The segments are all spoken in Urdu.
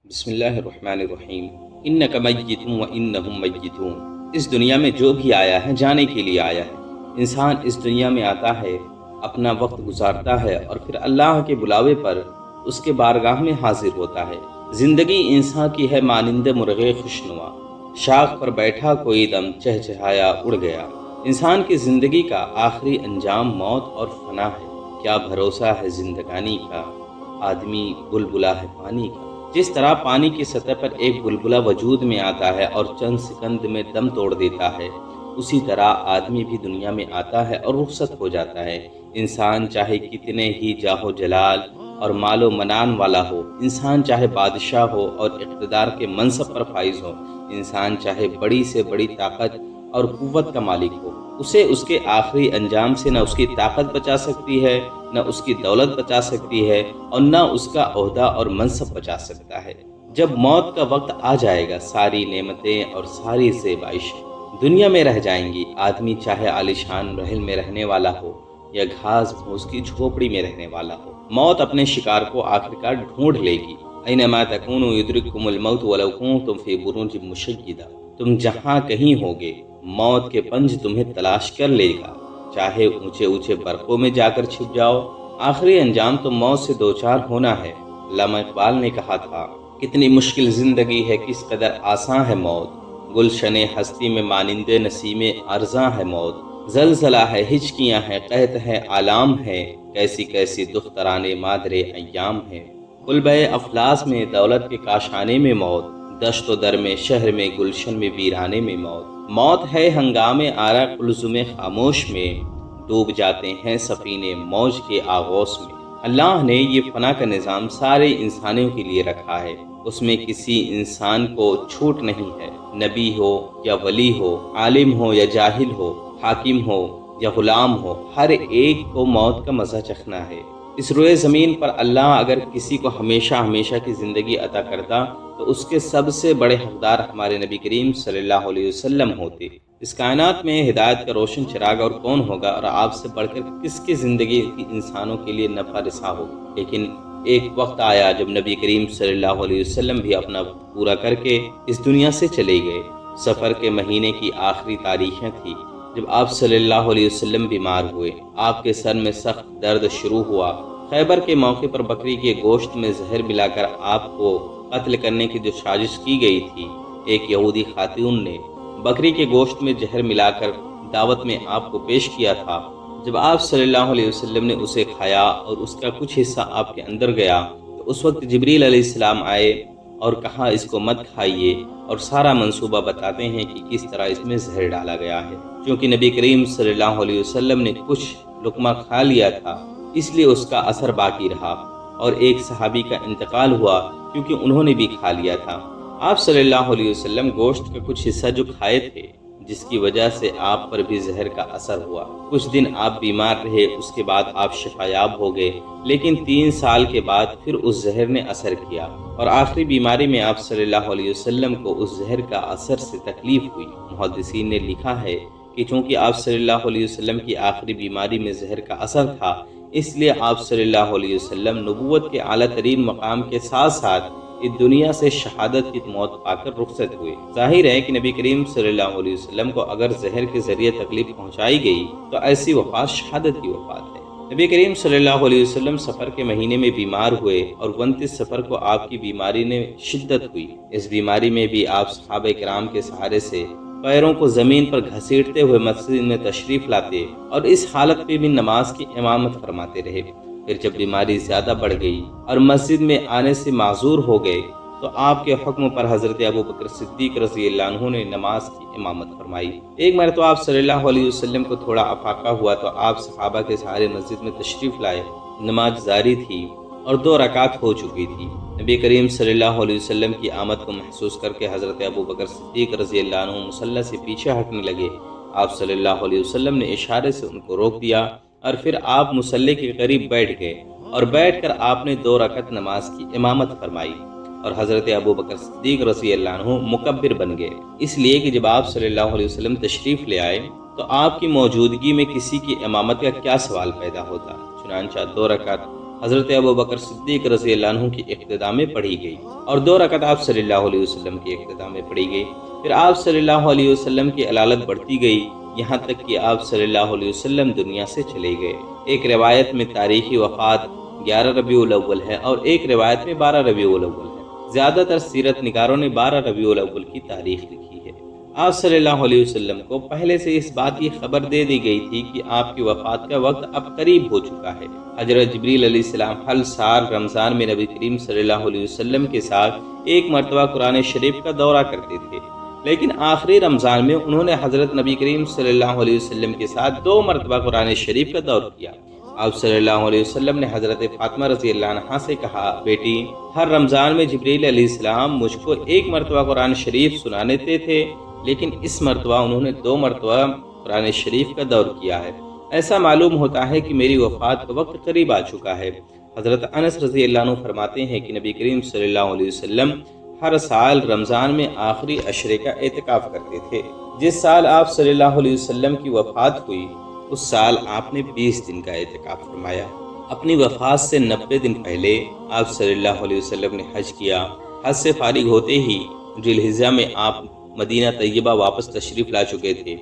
بسم اللہ الرحمن الرحیم انک میت و انہم میتون۔ اس دنیا میں جو بھی آیا ہے جانے کے لیے آیا ہے۔ انسان اس دنیا میں آتا ہے، اپنا وقت گزارتا ہے اور پھر اللہ کے بلاوے پر اس کے بارگاہ میں حاضر ہوتا ہے۔ زندگی انسان کی ہے مانند مرغے خوشنما، شاخ پر بیٹھا کوئی دم چہچہایا اڑ گیا۔ انسان کی زندگی کا آخری انجام موت اور فنا ہے۔ کیا بھروسہ ہے زندگانی کا، آدمی بلبلا ہے پانی کا۔ جس طرح پانی کی سطح پر ایک بلبلا وجود میں آتا ہے اور چند سکند میں دم توڑ دیتا ہے، اسی طرح آدمی بھی دنیا میں آتا ہے اور رخصت ہو جاتا ہے۔ انسان چاہے کتنے ہی جاہو جلال اور مال و منان والا ہو، انسان چاہے بادشاہ ہو اور اقتدار کے منصب پر فائز ہو، انسان چاہے بڑی سے بڑی طاقت اور قوت کا مالک ہو، اسے اس کے آخری انجام سے نہ اس کی طاقت بچا سکتی ہے، نہ اس کی دولت بچا سکتی ہے، اور نہ اس کا عہدہ اور منصب بچا سکتا ہے۔ جب موت کا وقت آ جائے گا، ساری نعمتیں اور ساری زیبائشیں دنیا میں رہ جائیں گی۔ آدمی چاہے عالیشان محل میں رہنے والا ہو یا گھاس پھوس کی جھوپڑی میں رہنے والا ہو، موت اپنے شکار کو آخرکار ڈھونڈ لے گی۔ اینما تکونوا یدرککم الموت ولو کنتم فی بروج مشیدہ۔ تم جہاں کہیں ہوگے، موت کے پنج تمہیں تلاش کر لے گا، چاہے اونچے اونچے برقوں میں جا کر چھپ جاؤ۔ آخری انجام تو موت سے دوچار ہونا ہے۔ علامہ اقبال نے کہا تھا، کتنی مشکل زندگی ہے، کس قدر آساں ہے موت، گلشن ہستی میں مانند نسیم ارزاں ہے موت۔ زلزلہ ہے، ہچکیاں ہیں، قحط ہے، آلام ہے، کیسی کیسی دختران مادر ایام ہے۔ کلبہ افلاس میں، دولت کے کاشانے میں موت، دشت و در میں، شہر میں، گلشن میں، ویرانے میں موت۔ موت ہے ہنگام آرا قلزم خاموش میں، ڈوب جاتے ہیں سفینے موج کے آغوش میں۔ اللہ نے یہ فنا کا نظام سارے انسانوں کے لیے رکھا ہے، اس میں کسی انسان کو چھوٹ نہیں ہے۔ نبی ہو یا ولی ہو، عالم ہو یا جاہل ہو، حاکم ہو یا غلام ہو، ہر ایک کو موت کا مزہ چکھنا ہے۔ اس روئے زمین پر اللہ اگر کسی کو ہمیشہ ہمیشہ کی زندگی عطا کرتا تو اس کے سب سے بڑے حقدار ہمارے نبی کریم صلی اللہ علیہ وسلم ہوتے۔ اس کائنات میں ہدایت کا روشن چراغ اور کون ہوگا، اور آپ سے بڑھ کر کس کی زندگی کی انسانوں کے لیے نفع رساں ہوگا۔ لیکن ایک وقت آیا جب نبی کریم صلی اللہ علیہ وسلم بھی اپنا پورا کر کے اس دنیا سے چلے گئے۔ سفر کے مہینے کی آخری تاریخیں تھی جب آپ صلی اللہ علیہ وسلم بیمار ہوئے۔ آپ کے سر میں سخت درد شروع ہوا۔ خیبر کے موقع پر بکری کے گوشت میں زہر ملا کر آپ کو قتل کرنے کی جو سازش کی گئی تھی، ایک یہودی خاتون نے بکری کے گوشت میں زہر ملا کر دعوت میں آپ کو پیش کیا تھا۔ جب آپ صلی اللہ علیہ وسلم نے اسے کھایا اور اس کا کچھ حصہ آپ کے اندر گیا تو اس وقت جبریل علیہ السلام آئے اور کہا اس کو مت کھائیے، اور سارا منصوبہ بتاتے ہیں کہ کس طرح اس میں زہر ڈالا گیا ہے۔ کیونکہ نبی کریم صلی اللہ علیہ وسلم نے کچھ لقمہ کھا لیا تھا، اس لیے اس کا اثر باقی رہا، اور ایک صحابی کا انتقال ہوا کیونکہ انہوں نے بھی کھا لیا تھا۔ آپ صلی اللہ علیہ وسلم گوشت کا کچھ حصہ جو کھائے تھے، جس کی وجہ سے آپ پر بھی زہر کا اثر ہوا۔ کچھ دن آپ بیمار رہے، اس کے بعد آپ شفایاب ہو گئے، لیکن 3 سال کے بعد پھر اس زہر نے اثر کیا، اور آخری بیماری میں آپ صلی اللہ علیہ وسلم کو اس زہر کا اثر سے تکلیف ہوئی۔ محدثین نے لکھا ہے کہ چونکہ آپ صلی اللہ علیہ وسلم کی آخری بیماری میں زہر کا اثر تھا، اس لیے آپ صلی اللہ علیہ وسلم نبوت کے اعلیٰ ترین مقام کے ساتھ ساتھ اس دنیا سے شہادت کی موت پا کر رخصت ہوئے۔ ظاہر ہے کہ نبی کریم صلی اللہ علیہ وسلم کو اگر زہر کے ذریعے تکلیف پہنچائی گئی تو ایسی وفات شہادت کی وفات ہے۔ نبی کریم صلی اللہ علیہ وسلم سفر کے مہینے میں بیمار ہوئے، اور 29 سفر کو آپ کی بیماری نے شدت ہوئی۔ اس بیماری میں بھی آپ صحابہ کرام کے سہارے سے پیروں کو زمین پر گھسیٹتے ہوئے مسجد میں تشریف لاتے، اور اس حالت میں بھی نماز کی امامت فرماتے رہے۔ پھر جب بیماری زیادہ بڑھ گئی اور مسجد میں آنے سے معذور ہو گئے تو آپ کے حکم پر حضرت ابوبکر صدیق رضی اللہ عنہ نے نماز کی امامت فرمائی۔ ایک مرتبہ آپ صلی اللہ علیہ وسلم کو تھوڑا افاقہ ہوا تو آپ صحابہ کے سہارے مسجد میں تشریف لائے۔ نماز جاری تھی اور 2 رکعت ہو چکی تھی۔ نبی کریم صلی اللہ علیہ وسلم کی آمد کو محسوس کر کے حضرت ابوبکر صدیق رضی اللہ عنہ مصلی سے پیچھے ہٹنے لگے۔ آپ صلی اللہ علیہ وسلم نے اشارے سے ان کو روک دیا، اور پھر آپ مصلی کے قریب بیٹھ گئے، اور بیٹھ کر آپ نے 2 رکعت نماز کی امامت فرمائی، اور حضرت ابوبکر صدیق رضی اللہ عنہ مکبر بن گئے۔ اس لیے کہ جب آپ صلی اللہ علیہ وسلم تشریف لے آئے تو آپ کی موجودگی میں کسی کی امامت کا کیا سوال پیدا ہوتا۔ چنانچہ 2 رکعت حضرت ابوبکر صدیق رضی اللہ عنہ کی اقتداء میں پڑھی گئی اور 2 رکعت آپ صلی اللہ علیہ وسلم کی اقتداء میں پڑھی گئی۔ پھر آپ صلی اللہ علیہ وسلم کی علالت بڑھتی گئی یہاں تک کہ آپ صلی اللہ علیہ وسلم دنیا سے چلے گئے۔ ایک روایت میں تاریخی وفات 11 ربیع الاول ہے اور ایک روایت میں 12 ربیع الاول ہے۔ زیادہ تر سیرت نگاروں نے 12 ربیع الاول کی تاریخ لکھی ہے۔ آپ صلی اللہ علیہ وسلم کو پہلے سے اس بات کی خبر دے دی گئی تھی کہ آپ کی وفات کا وقت اب قریب ہو چکا ہے۔ حضرت جبریل علیہ السلام ہر سال رمضان میں نبی کریم صلی اللہ علیہ وسلم کے ساتھ ایک مرتبہ قرآن شریف کا دورہ کرتے تھے، لیکن آخری رمضان میں انہوں نے حضرت نبی کریم صلی اللہ علیہ وسلم کے ساتھ 2 مرتبہ قرآن شریف کا دورہ کیا۔ آپ صلی اللہ علیہ وسلم نے حضرت فاطمہ رضی اللہ عنہا سے کہا، بیٹی، ہر رمضان میں جبریل علیہ السلام مجھ کو 1 مرتبہ قرآن شریف سنانے تھے، لیکن اس مرتبہ انہوں نے 2 مرتبہ قرآن شریف کا دورہ کیا ہے۔ ایسا معلوم ہوتا ہے کہ میری وفات کا وقت قریب آ چکا ہے۔ حضرت انس رضی اللہ عنہ فرماتے ہیں کہ نبی کریم صلی اللہ علیہ وسلم ہر سال رمضان میں آخری عشرے کا اعتکاف کرتے تھے۔ جس سال آپ صلی اللہ علیہ وسلم کی وفات ہوئی اس سال آپ نے 20 دن کا اعتکاف فرمایا۔ اپنی وفات سے 90 دن پہلے آپ صلی اللہ علیہ وسلم نے حج کیا۔ حج سے فارغ ہوتے ہی ذی الحجہ میں آپ مدینہ طیبہ واپس تشریف لا چکے تھے۔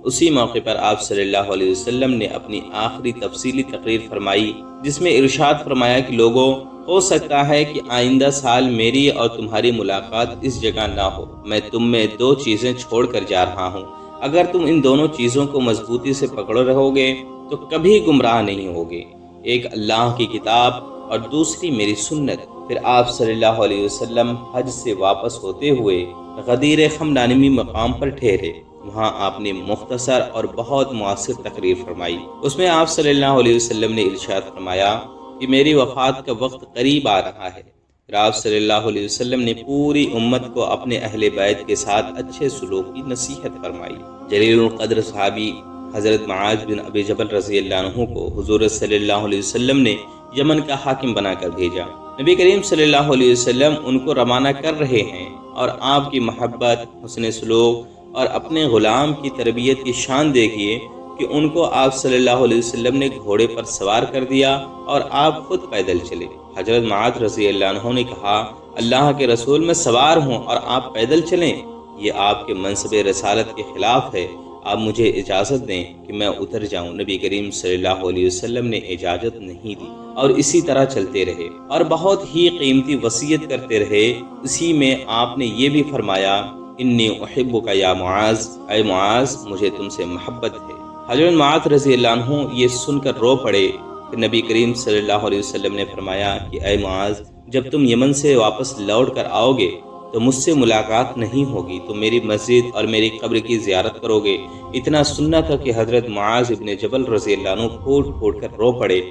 اسی موقع پر آپ صلی اللہ علیہ وسلم نے اپنی آخری تفصیلی تقریر فرمائی جس میں ارشاد فرمایا کہ لوگوں، ہو سکتا ہے کہ آئندہ سال میری اور تمہاری ملاقات اس جگہ نہ ہو۔ میں تم میں 2 چیزیں چھوڑ کر جا رہا ہوں، اگر تم ان دونوں چیزوں کو مضبوطی سے پکڑ رہو گے تو کبھی گمراہ نہیں ہوگے، ایک اللہ کی کتاب اور دوسری میری سنت۔ پھر آپ صلی اللہ علیہ وسلم حج سے واپس ہوتے ہوئے غدیر خمدانمی مقام پر ٹھہرے۔ وہاں آپ نے مختصر اور بہت مؤثر تقریر فرمائی۔ اس میں آپ صلی اللہ علیہ وسلم نے ارشاد فرمایا کہ میری وفات کا وقت قریب آ رہا ہے۔ پھر آپ صلی اللہ علیہ وسلم نے پوری امت کو اپنے اہل بیت کے ساتھ اچھے سلوک کی نصیحت فرمائی۔ جلیل القدر صحابی حضرت معاذ بن ابی جبل رضی اللہ عنہ کو حضور صلی اللہ علیہ وسلم نے یمن کا حاکم بنا کر بھیجا۔ نبی کریم صلی اللہ علیہ وسلم ان کو روانہ کر رہے ہیں اور آپ کی محبت، حسن سلوک اور اپنے غلام کی تربیت کی شان دیکھیے کہ ان کو آپ صلی اللہ علیہ وسلم نے گھوڑے پر سوار کر دیا اور آپ خود پیدل چلے۔ حضرت معاذ رضی اللہ عنہ نے کہا، اللہ کے رسول میں سوار ہوں اور آپ پیدل چلیں، یہ آپ کے منصب رسالت کے خلاف ہے، آپ مجھے اجازت دیں کہ میں اتر جاؤں۔ نبی کریم صلی اللہ علیہ وسلم نے اجازت نہیں دی اور اسی طرح چلتے رہے اور بہت ہی قیمتی وصیت کرتے رہے۔ اسی میں آپ نے یہ بھی فرمایا، انی احبک یا معاذ، اے معاذ مجھے تم سے محبت ہے۔ حضرت معاذ رضی اللہ عنہ یہ سن کر رو پڑے کہ نبی کریم صلی اللہ علیہ وسلم نے فرمایا کہ اے معاذ، جب تم یمن سے واپس لوٹ کر آؤ گے تو مجھ سے ملاقات نہیں ہوگی، تم میری مسجد اور میری قبر کی زیارت کرو گے۔ اتنا سننا تھا کہ حضرت معاذ ابن جبل رضی اللہ عنہ پھوٹ پھوٹ کر رو پڑے۔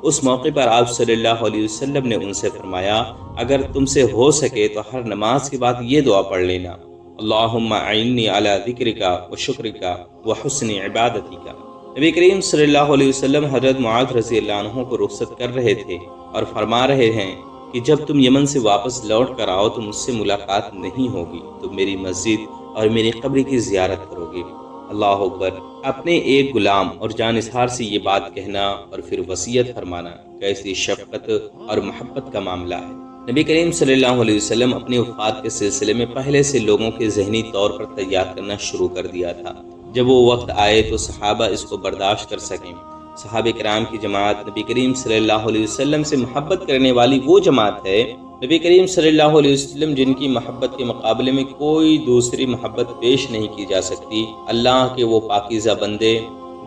اس موقع پر آپ صلی اللہ علیہ وسلم نے ان سے فرمایا، اگر تم سے ہو سکے تو ہر نماز کے بعد یہ دعا پڑھ لینا، اللہم اعنی علی ذکرک و شکرک و حسن عبادتک۔ نبی کریم صلی اللہ علیہ وسلم حضرت معاذ رضی اللہ عنہ کو رخصت کر رہے تھے اور فرما رہے ہیں کہ جب تم یمن سے واپس لوٹ کر آؤ تو مجھ سے ملاقات نہیں ہوگی، تم میری مسجد اور میری قبر کی زیارت کرو گے۔ اللہ اکبر۔ اپنے ایک غلام اور جانثار سے یہ بات کہنا اور پھر وصیت فرمانا کیسی شفقت اور محبت کا معاملہ ہے۔ نبی کریم صلی اللہ علیہ وسلم اپنی وفات کے سلسلے میں پہلے سے لوگوں کے ذہنی طور پر تیار کرنا شروع کر دیا تھا، جب وہ وقت آئے تو صحابہ اس کو برداشت کر سکیں۔ صحابہ کرام کی جماعت نبی کریم صلی اللہ علیہ وسلم سے محبت کرنے والی وہ جماعت ہے، نبی کریم صلی اللہ علیہ وسلم جن کی محبت کے مقابلے میں کوئی دوسری محبت پیش نہیں کی جا سکتی، اللہ کے وہ پاکیزہ بندے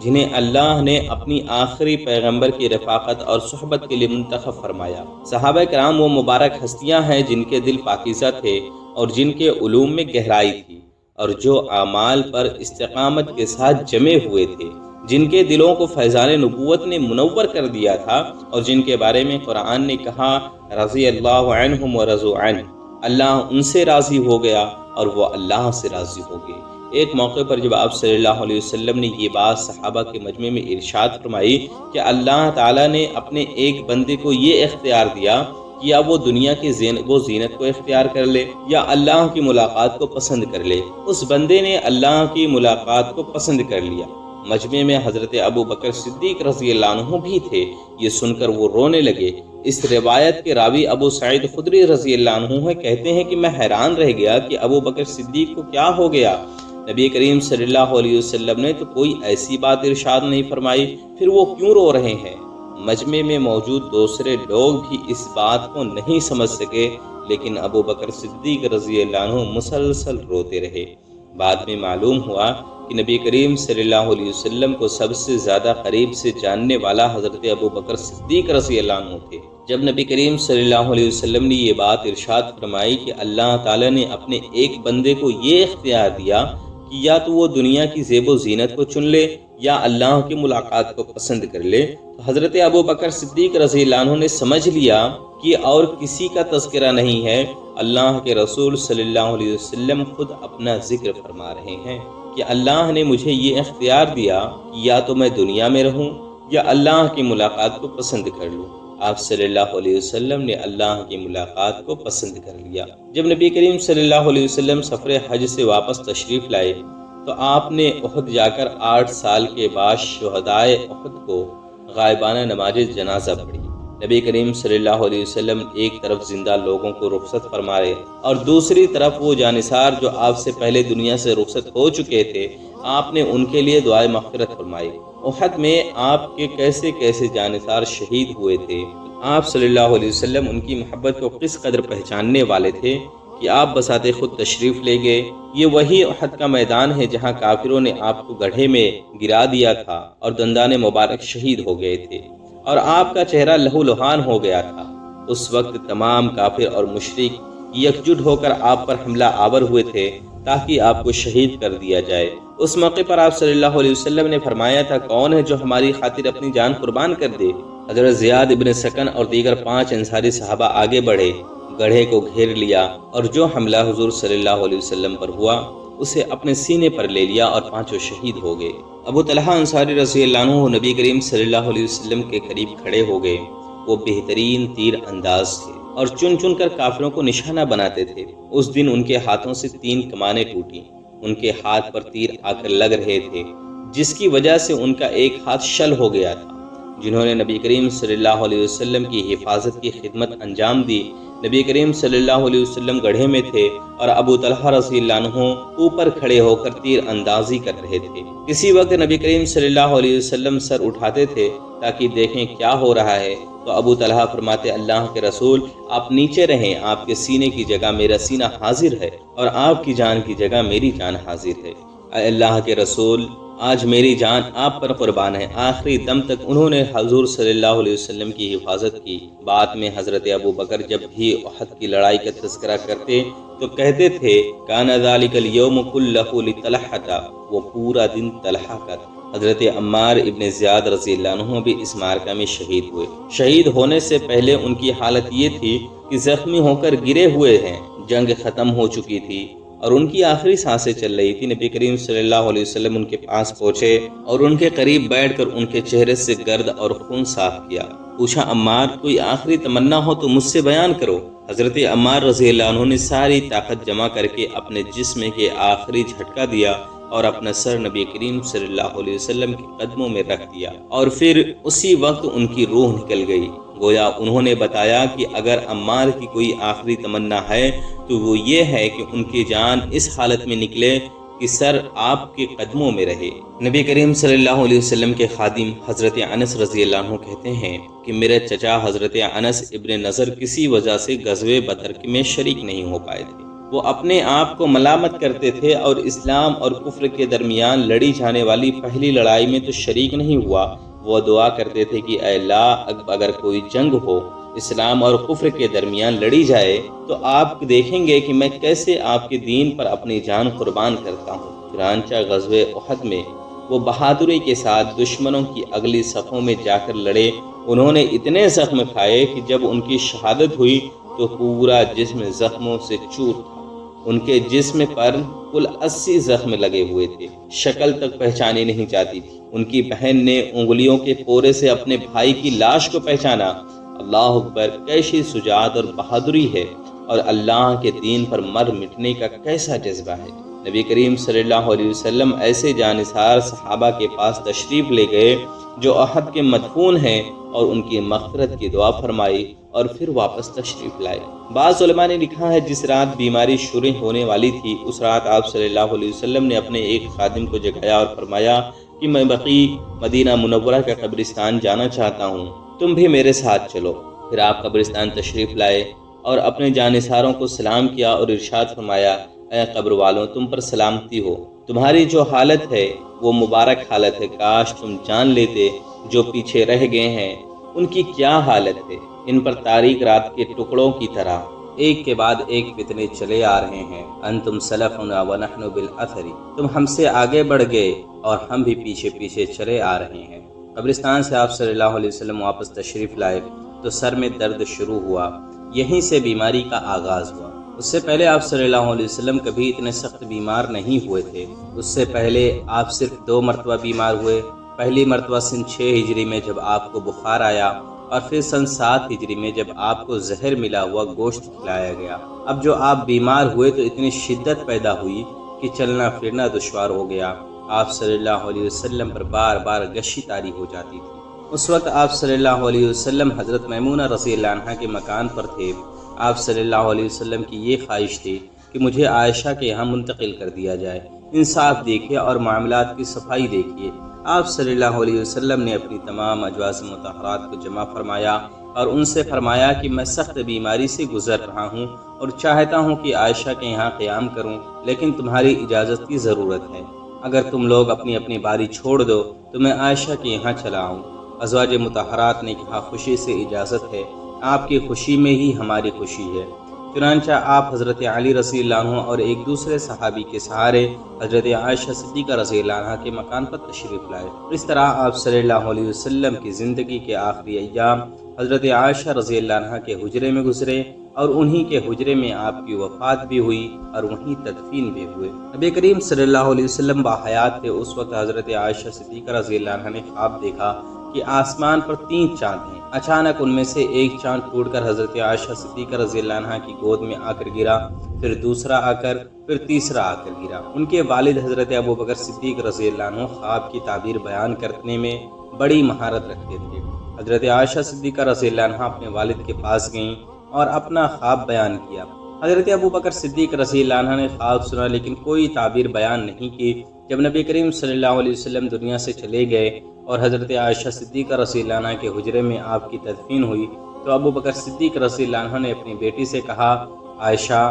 جنہیں اللہ نے اپنی آخری پیغمبر کی رفاقت اور صحبت کے لیے منتخب فرمایا۔ صحابہ کرام وہ مبارک ہستیاں ہیں جن کے دل پاکیزہ تھے اور جن کے علوم میں گہرائی تھی اور جو اعمال پر استقامت کے ساتھ جمے ہوئے تھے، جن کے دلوں کو فیضان نبوت نے منور کر دیا تھا اور جن کے بارے میں قرآن نے کہا، رضی اللہ عنہم ورضوا عنہ، اللہ ان سے راضی ہو گیا اور وہ اللہ سے راضی ہو گئے۔ ایک موقع پر جب آپ صلی اللہ علیہ وسلم نے یہ بات صحابہ کے مجمع میں ارشاد فرمائی کہ اللہ تعالیٰ نے اپنے ایک بندے کو یہ اختیار دیا کہ یا وہ دنیا کی زینت کو اختیار کر لے یا اللہ کی ملاقات کو پسند کر لے، اس بندے نے اللہ کی ملاقات کو پسند کر لیا۔ مجمع میں حضرت ابو بکر صدیق رضی اللہ عنہ بھی تھے۔ یہ سن کر وہ رونے لگے۔ اس روایت کے راوی ابو سعید خدری رضی اللہ عنہ کہتے ہیں کہ میں حیران رہ گیا کہ ابو بکر صدیق کو کیا ہو گیا۔ نبی کریم صلی اللہ علیہ وسلم نے تو کوئی ایسی بات ارشاد نہیں فرمائی، پھر وہ کیوں رو رہے ہیں؟ مجمع میں موجود دوسرے لوگ بھی اس بات کو نہیں سمجھ سکے، لیکن ابو بکر صدیق رضی اللہ عنہ مسلسل روتے رہے۔ بعد میں معلوم ہوا کہ نبی کریم صلی اللہ علیہ وسلم کو سب سے زیادہ قریب سے جاننے والا حضرت ابو بکر صدیق رضی اللہ عنہ تھے۔ جب نبی کریم صلی اللہ علیہ وسلم نے یہ بات ارشاد فرمائی کہ اللہ تعالیٰ نے اپنے ایک بندے کو یہ اختیار دیا کہ یا تو وہ دنیا کی زیب و زینت کو چن لے یا اللہ کی ملاقات کو پسند کر لے، تو حضرت ابو بکر صدیق رضی اللہ عنہ نے سمجھ لیا کہ اور کسی کا تذکرہ نہیں ہے، اللہ کے رسول صلی اللہ علیہ وسلم خود اپنا ذکر فرما رہے ہیں کہ اللہ نے مجھے یہ اختیار دیا کہ یا تو میں دنیا میں رہوں یا اللہ کی ملاقات کو پسند کر لوں۔ آپ صلی اللہ علیہ وسلم نے اللہ کی ملاقات کو پسند کر لیا۔ جب نبی کریم صلی اللہ علیہ وسلم سفر حج سے واپس تشریف لائے تو آپ نے احد جا کر 8 سال کے بعد شہدائے احد کو غائبانہ نماز جنازہ پڑھی۔ نبی کریم صلی اللہ علیہ وسلم ایک طرف زندہ لوگوں کو رخصت فرمائے اور دوسری طرف وہ جانثار جو آپ سے پہلے دنیا سے رخصت ہو چکے تھے، آپ نے ان کے لیے دعائے مغفرت فرمائی۔ احد میں آپ کے کیسے کیسے جانثار شہید ہوئے تھے، آپ صلی اللہ علیہ وسلم ان کی محبت کو کس قدر پہچاننے والے تھے کہ آپ بساط خود تشریف لے گئے۔ یہ وہی احد کا میدان ہے جہاں کافروں نے آپ کو گڑھے میں گرا دیا تھا اور دندان مبارک شہید ہو گئے تھے اور آپ کا چہرہ لہو لہان ہو گیا تھا۔ اس وقت تمام کافر اور مشرک یکجٹ ہو کر آپ پر حملہ آور ہوئے تھے تاکہ آپ کو شہید کر دیا جائے۔ اس موقع پر آپ صلی اللہ علیہ وسلم نے فرمایا تھا، کون ہے جو ہماری خاطر اپنی جان قربان کر دے؟ حضرت زیاد ابن سکن اور دیگر 5 انصاری صحابہ آگے بڑھے، گڑھے کو گھیر لیا اور جو حملہ حضور صلی اللہ علیہ وسلم پر ہوا اسے اپنے سینے پر لے لیا اور 5 شہید ہو گئے۔ ابو طلحہ انصاری رضی اللہ عنہ نبی کریم صلی اللہ علیہ وسلم کے قریب کھڑے ہو گئے۔ وہ بہترین تیر انداز تھے اور چن چن کر کافروں کو نشانہ بناتے تھے۔ اس دن ان کے ہاتھوں سے 3 کمانیں ٹوٹی، ان کے ہاتھ پر تیر آ کر لگ رہے تھے جس کی وجہ سے ان کا ایک ہاتھ شل ہو گیا تھا۔ جنہوں نے نبی کریم صلی اللہ علیہ وسلم کی حفاظت کی خدمت انجام دی، نبی کریم صلی اللہ علیہ وسلم گڑھے میں تھے اور ابو طلحہ رضی اللہ عنہ اوپر کھڑے ہو کر تیر اندازی کر رہے تھے۔ کسی وقت نبی کریم صلی اللہ علیہ وسلم سر اٹھاتے تھے تاکہ دیکھیں کیا ہو رہا ہے، تو ابو طلحہ فرماتے، اللہ کے رسول آپ نیچے رہیں، آپ کے سینے کی جگہ میرا سینہ حاضر ہے اور آپ کی جان کی جگہ میری جان حاضر ہے۔ اے اللہ کے رسول آج میری جان آپ پر قربان ہے۔ آخری دم تک انہوں نے حضور صلی اللہ علیہ وسلم کی حفاظت کی۔ بعد میں حضرت ابو بکر جب بھی احد کی لڑائی کا تذکرہ کرتے تو کہتے تھے، کان ذالک اليوم کلہ لطلحہ، وہ پورا دن طلحہ کا تھا۔ حضرت عمار ابن زیاد رضی اللہ عنہ بھی اس معرکہ میں شہید ہوئے۔ شہید ہونے سے پہلے ان کی حالت یہ تھی کہ زخمی ہو کر گرے ہوئے ہیں، جنگ ختم ہو چکی تھی اور ان کی آخری سانسیں چل رہی تھی۔ نبی کریم صلی اللہ علیہ وسلم ان کے پاس پہنچے اور ان کے قریب بیٹھ کر ان کے چہرے سے گرد اور خون صاف کیا۔ پوچھا، عمار کوئی آخری تمنا ہو تو مجھ سے بیان کرو۔ حضرت عمار رضی اللہ عنہ نے ساری طاقت جمع کر کے اپنے جسم کے آخری جھٹکا دیا اور اپنا سر نبی کریم صلی اللہ علیہ وسلم کے قدموں میں رکھ دیا اور پھر اسی وقت ان کی روح نکل گئی۔ گویا انہوں نے بتایا کہ اگر عمار کی کوئی آخری تمنا ہے تو وہ یہ ہے کہ ان کی جان اس حالت میں نکلے کہ سر آپ کے قدموں میں رہے۔ نبی کریم صلی اللہ علیہ وسلم کے خادم حضرت انس رضی اللہ عنہ کہتے ہیں کہ میرے چچا حضرت انس ابن نضر کسی وجہ سے غزوہ بدر میں شریک نہیں ہو پائے تھے۔ وہ اپنے آپ کو ملامت کرتے تھے اور اسلام اور کفر کے درمیان لڑی جانے والی پہلی لڑائی میں تو شریک نہیں ہوا۔ وہ دعا کرتے تھے کہ اے اللہ، اگر کوئی جنگ ہو اسلام اور کفر کے درمیان لڑی جائے تو آپ دیکھیں گے کہ میں کیسے آپ کے دین پر اپنی جان قربان کرتا ہوں۔ چنانچہ غزوہ احد میں وہ بہادری کے ساتھ دشمنوں کی اگلی صفوں میں جا کر لڑے۔ انہوں نے اتنے زخم کھائے کہ جب ان کی شہادت ہوئی تو پورا جسم زخموں سے چور تھا۔ ان کے جسم پر کل 80 زخم لگے ہوئے تھے، شکل تک پہچانی نہیں جاتی تھی۔ ان کی بہن نے انگلیوں کے پورے سے اپنے بھائی کی لاش کو پہچانا۔ اللہ اکبر، کیسی شجاعت اور بہادری ہے اور اللہ کے دین پر مر مٹنے کا کیسا جذبہ ہے۔ نبی کریم صلی اللہ علیہ وسلم ایسے جانثار صحابہ کے پاس تشریف لے گئے جو احد کے مدفون ہیں اور ان کی مغفرت کی دعا فرمائی اور پھر واپس تشریف لائے۔ بعض علماء نے لکھا ہے جس رات بیماری شروع ہونے والی تھی اس رات آپ صلی اللہ علیہ وسلم نے اپنے ایک خادم کو جگایا اور فرمایا کہ میں بقیع مدینہ منورہ کا قبرستان جانا چاہتا ہوں، تم بھی میرے ساتھ چلو۔ پھر آپ قبرستان تشریف لائے اور اپنے جانثاروں کو سلام کیا اور ارشاد فرمایا، اے قبر والوں، تم پر سلامتی ہو، تمہاری جو حالت ہے وہ مبارک حالت ہے، کاش تم جان لیتے جو پیچھے رہ گئے ہیں ان کی کیا حالت ہے، ان پر تاریک رات کے ٹکڑوں کی طرح ایک کے بعد ایک فتنے چلے آ رہے ہیں۔ انتم سلفنا ونحن بالاثر، تم ہم سے آگے بڑھ گئے اور ہم بھی پیچھے پیچھے چلے آ رہے ہیں۔ قبرستان سے آپ صلی اللہ علیہ وسلم واپس تشریف لائے تو سر میں درد شروع ہوا، یہیں سے بیماری کا آغاز ہوا۔ اس سے پہلے آپ صلی اللہ علیہ وسلم کبھی اتنے سخت بیمار نہیں ہوئے تھے۔ اس سے پہلے آپ صرف 2 مرتبہ بیمار ہوئے، پہلی مرتبہ سن 6 ہجری میں جب آپ کو بخار آیا اور پھر سن 7 ہجری میں جب آپ کو زہر ملا ہوا گوشت کھلایا گیا۔ اب جو آپ بیمار ہوئے تو اتنی شدت پیدا ہوئی کہ چلنا پھرنا دشوار ہو گیا۔ آپ صلی اللہ علیہ وسلم پر بار بار غشی طاری ہو جاتی تھی۔ اس وقت آپ صلی اللہ علیہ وسلم حضرت میمونہ رضی اللہ عنہا کے مکان پر تھے۔ آپ صلی اللہ علیہ وسلم کی یہ خواہش تھی کہ مجھے عائشہ کے یہاں منتقل کر دیا جائے۔ انصاف دیکھیے اور معاملات کی صفائی دیکھیے۔ آپ صلی اللہ علیہ وسلم نے اپنی تمام ازواج مطہرات کو جمع فرمایا اور ان سے فرمایا کہ میں سخت بیماری سے گزر رہا ہوں اور چاہتا ہوں کہ عائشہ کے یہاں قیام کروں، لیکن تمہاری اجازت کی ضرورت ہے۔ اگر تم لوگ اپنی اپنی باری چھوڑ دو تو میں عائشہ کے یہاں چلا آؤں۔ ازواج مطہرات نے کہا، خوشی سے اجازت ہے، آپ کی خوشی میں ہی ہماری خوشی ہے۔ چنانچہ آپ حضرت علی رضی اللہ عنہ اور ایک دوسرے صحابی کے سہارے حضرت عائشہ صدیقہ رضی اللہ عنہ کے مکان پر تشریف لائے۔ اس طرح آپ صلی اللہ علیہ وسلم کی زندگی کے آخری ایام حضرت عائشہ رضی اللہ عنہ کے حجرے میں گزرے اور انہی کے حجرے میں آپ کی وفات بھی ہوئی اور وہیں تدفین بھی ہوئے۔ نبی کریم صلی اللہ علیہ وسلم باحیات تھے اس وقت حضرت عائشہ صدیقہ رضی اللہ عنہ نے خواب دیکھا کہ آسمان پر 3 چاند ہیں۔ اچانک ان میں سے ایک چاند ٹوٹ کر حضرت عائشہ صدیقہ رضی اللہ عنہ کی گود میں آ کر گرا، پھر دوسرا آ کر، پھر تیسرا آ کر گرا۔ ان کے والد حضرت ابوبکر صدیق رضی اللہ عنہ خواب کی تعبیر بیان کرنے میں بڑی مہارت رکھتے تھے۔ حضرت عائشہ صدیقہ رضی اللہ عنہ اپنے والد کے پاس گئیں اور اپنا خواب بیان کیا۔ حضرت ابوبکر صدیق رضی اللہ عنہ نے خواب سنا لیکن کوئی تعبیر بیان نہیں کی۔ جب نبی کریم صلی اللہ علیہ وسلم دنیا سے چلے گئے اور حضرت عائشہ صدیقہ رضی اللہ عنہ کے حجرے میں آپ کی تدفین ہوئی تو ابوبکر صدیق رضی اللہ عنہ نے اپنی بیٹی سے کہا، عائشہ،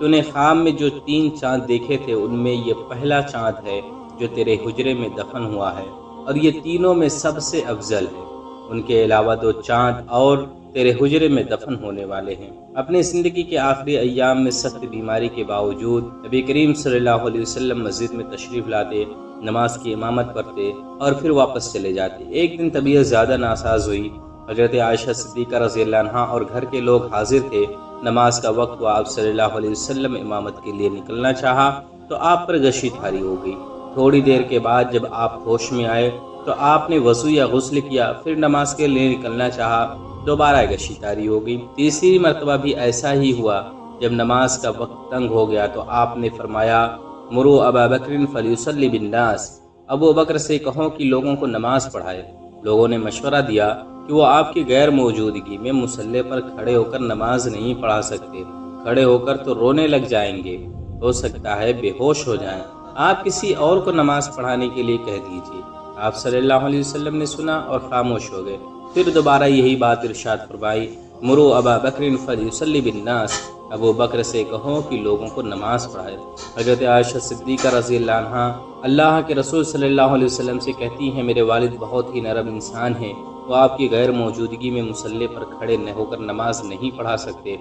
تو نے خواب میں جو 3 چاند دیکھے تھے ان میں یہ پہلا چاند ہے جو تیرے حجرے میں دفن ہوا ہے اور یہ تینوں میں سب سے افضل ہے۔ ان کے علاوہ 2 چاند اور تیرے حجرے میں دفن ہونے والے ہیں۔ اپنی زندگی کے آخری ایام میں سخت بیماری کے باوجود نبی کریم صلی اللہ علیہ وسلم مسجد میں تشریف لاتے، نماز کی امامت کرتے اور پھر واپس چلے جاتے۔ ایک دن طبیعت زیادہ ناساز ہوئی، حضرت عائشہ صدیقہ رضی اللہ عنہ اور گھر کے لوگ حاضر تھے۔ نماز کا وقت ہوا، آپ صلی اللہ علیہ وسلم امامت کے لیے نکلنا چاہا تو آپ پر غشی طاری ہو گئی۔ تھوڑی دیر کے بعد جب آپ ہوش میں آئے تو آپ نے وضو یا غسل کیا، پھر نماز کے لیے نکلنا چاہا، دوبارہ غشی طاری ہو گئی۔ تیسری مرتبہ بھی ایسا ہی ہوا۔ جب نماز کا وقت تنگ ہو گیا تو آپ نے فرمایا، مرو ابا بکر فلیصلی بالناس، ابو بکر سے کہو کہ لوگوں کو نماز پڑھائے۔ لوگوں نے مشورہ دیا کہ وہ آپ کی غیر موجودگی میں مصلی پر کھڑے ہو کر نماز نہیں پڑھا سکتے، کھڑے ہو کر تو رونے لگ جائیں گے، ہو سکتا ہے بے ہوش ہو جائیں، آپ کسی اور کو نماز پڑھانے کے لیے کہہ دیجیے۔ آپ صلی اللہ علیہ وسلم نے سنا اور خاموش ہو گئے۔ پھر دوبارہ یہی بات ارشاد فرمائی، مرو ابا بکر فلیصلی بالناس، ابو بکر سے کہو کہ لوگوں کو نماز پڑھائے۔ حضرت عائشہ صدیقہ رضی اللہ عنہ اللہ کے رسول صلی اللہ علیہ وسلم سے کہتی ہیں، میرے والد بہت ہی نرم انسان ہیں، وہ آپ کی غیر موجودگی میں مصلی پر کھڑے نہ ہو کر نماز نہیں پڑھا سکتے،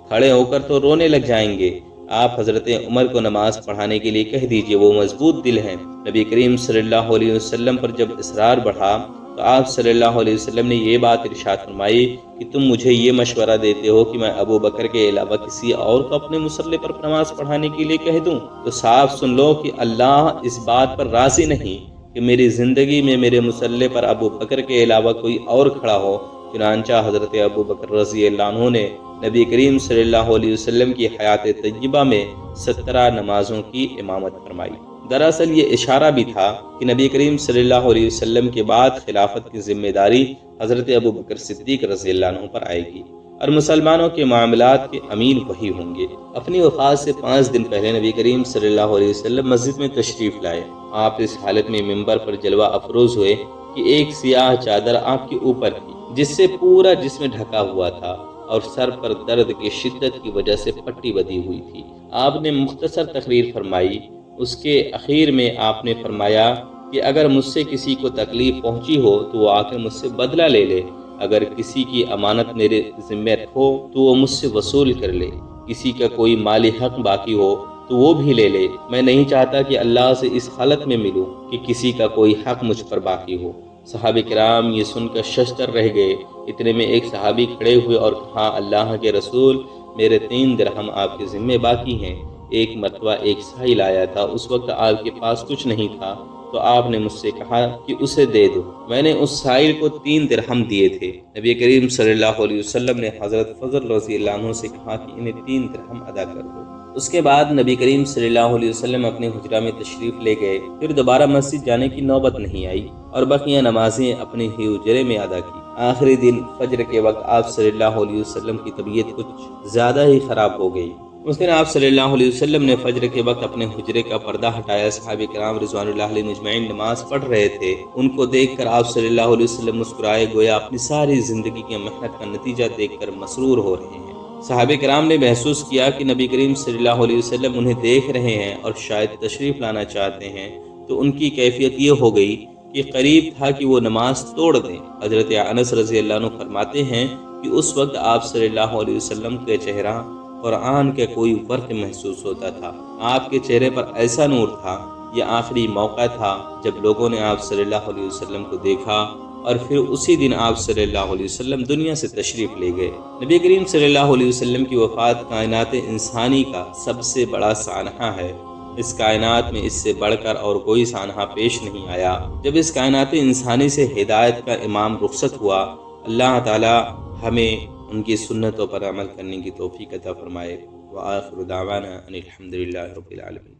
کھڑے ہو کر تو رونے لگ جائیں گے، آپ حضرت عمر کو نماز پڑھانے کے لیے کہہ دیجئے، وہ مضبوط دل ہیں۔ نبی کریم صلی اللہ علیہ وسلم پر جب اصرار بڑھا تو آپ صلی اللہ علیہ وسلم نے یہ بات ارشاد فرمائی کہ تم مجھے یہ مشورہ دیتے ہو کہ میں ابو بکر کے علاوہ کسی اور کو اپنے مصلی پر نماز پڑھانے کے لیے کہہ دوں، تو صاف سن لو کہ اللہ اس بات پر راضی نہیں کہ میری زندگی میں میرے مصلی پر ابو بکر کے علاوہ کوئی اور کھڑا ہو چنانچہ حضرت ابو بکر رضی اللہ عنہ نے نبی کریم صلی اللہ علیہ وسلم کی حیات طیبہ میں 17 نمازوں کی امامت فرمائی۔ دراصل یہ اشارہ بھی تھا کہ نبی کریم صلی اللہ علیہ وسلم کے بعد خلافت کی ذمہ داری حضرت ابو بکر صدیق رضی اللہ عنہ پر آئے گی اور مسلمانوں کے معاملات کے امین وہی ہوں گے۔ اپنی وفات سے 5 دن پہلے نبی کریم صلی اللہ علیہ وسلم مسجد میں تشریف لائے۔ آپ اس حالت میں منبر پر جلوہ افروز ہوئے کہ ایک سیاہ چادر آپ کے اوپر تھی جس سے پورا جسم ڈھکا ہوا تھا اور سر پر درد کی شدت کی وجہ سے پٹی بدھی ہوئی تھی۔ آپ نے مختصر تقریر فرمائی۔ اس کے اخیر میں آپ نے فرمایا کہ اگر مجھ سے کسی کو تکلیف پہنچی ہو تو وہ آ کے مجھ سے بدلہ لے لے، اگر کسی کی امانت میرے ذمہ ہو تو وہ مجھ سے وصول کر لے، کسی کا کوئی مالی حق باقی ہو تو وہ بھی لے لے۔ میں نہیں چاہتا کہ اللہ سے اس حالت میں ملوں کہ کسی کا کوئی حق مجھ پر باقی ہو۔ صحابہ کرام یہ سن کر ششدر رہ گئے۔ اتنے میں ایک صحابی کھڑے ہوئے اور کہا، اللہ کے رسول، میرے 3 درہم آپ کے ذمہ باقی ہیں۔ ایک مرتبہ ایک سائل آیا تھا، اس وقت آپ کے پاس کچھ نہیں تھا تو آپ نے مجھ سے کہا کہ اسے دے دو۔ میں نے اس سائل کو 3 درہم دیے تھے۔ نبی کریم صلی اللہ علیہ وسلم نے حضرت فضل رضی اللہ عنہ سے کہا کہ انہیں 3 درہم ادا کر دو۔ اس کے بعد نبی کریم صلی اللہ علیہ وسلم اپنے حجرہ میں تشریف لے گئے۔ پھر دوبارہ مسجد جانے کی نوبت نہیں آئی اور بقیہ نمازیں اپنے ہی حجرے میں ادا کی۔ آخری دن فجر کے وقت آپ صلی اللہ علیہ وسلم کی طبیعت کچھ زیادہ ہی خراب ہو گئی۔ اس دن آپ صلی اللہ علیہ وسلم نے فجر کے وقت اپنے حجرے کا پردہ ہٹایا۔ صحابہ کرام رضوان اللہ علیہ مجمعین نماز پڑھ رہے تھے۔ ان کو دیکھ کر آپ صلی اللہ علیہ وسلم مسکرائے، گویا اپنی ساری زندگی کی محنت کا نتیجہ دیکھ کر مسرور ہو رہے ہیں۔ صحابہ کرام نے محسوس کیا کہ نبی کریم صلی اللہ علیہ وسلم انہیں دیکھ رہے ہیں اور شاید تشریف لانا چاہتے ہیں، تو ان کی کیفیت یہ ہو گئی کہ قریب تھا کہ وہ نماز توڑ دیں۔ حضرت انس رضی اللہ عنہ فرماتے ہیں کہ اس وقت آپ صلی اللہ علیہ وسلم کے چہرہ قرآن کا کوئی ورق محسوس ہوتا تھا۔ آپ کے چہرے پر ایسا نور تھا۔ یہ آخری موقع تھا جب لوگوں نے آپ صلی اللہ علیہ وسلم کو دیکھا اور پھر اسی دن آپ صلی اللہ علیہ وسلم دنیا سے تشریف لے گئے۔ نبی کریم صلی اللہ علیہ وسلم کی وفات کائنات انسانی کا سب سے بڑا سانحہ ہے۔ اس کائنات میں اس سے بڑھ کر اور کوئی سانحہ پیش نہیں آیا۔ جب اس کائنات انسانی سے ہدایت کا امام رخصت ہوا، اللہ تعالی ہمیں ان کی سنتوں پر عمل کرنے کی توفیق عطا فرمائے۔ وآخر دعوانا ان الحمد للہ رب العالمین۔